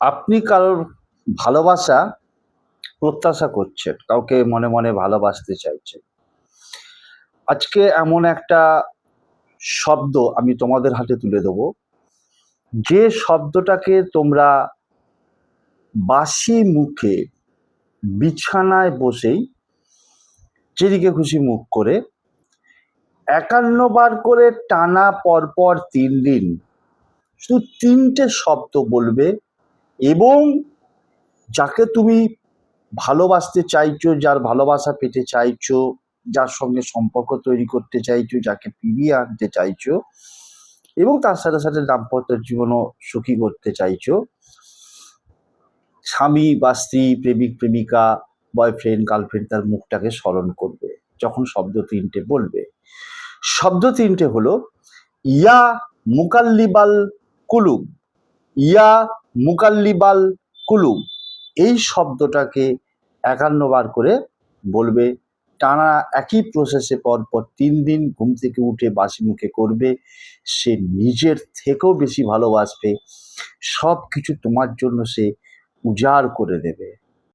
আপনি কারোর ভালোবাসা প্রত্যাশা করছেন, কাউকে মনে মনে ভালোবাসতে চাইছেন। আজকে এমন একটা শব্দ আমি তোমাদের হাতে তুলে দেবো, যে শব্দটাকে তোমরা বাসি মুখে বিছানায় বসেই যেদিকে খুশি মুখ করে ৫১ বার করে টানা পরপর ৩ দিন শুধু ৩টে শব্দ বলবে, এবং যাকে তুমি ভালোবাসতে চাইছো, যার ভালোবাসা পেতে চাইছো, যার সঙ্গে সম্পর্ক তৈরি করতে চাইছো, যাকে ফিরিয়ে আনতে চাইছো এবং তার সাথে সাথে দাম্পত্য জীবনও সুখী করতে চাইছো, স্বামী বা স্ত্রী, প্রেমিক প্রেমিকা, বয়ফ্রেন্ড গার্লফ্রেন্ড, তার মুখটাকে স্মরণ করবে যখন শব্দ ৩টে বলবে। শব্দ ৩টে হলো ইয়া মুকাল্লিবাল কুলুব, ইয়া মুকাল্লিবাল কুলুব। এই শব্দটাকে ৫১ বার করে বলবে, টানা একই প্রসেসে পরপর ৩ দিন ঘুম থেকে উঠে বাসি মুখে করবে। সে নিজের থেকেও বেশি ভালোবাসবে, সব কিছু তোমার জন্য সে উজাড় করে দেবে।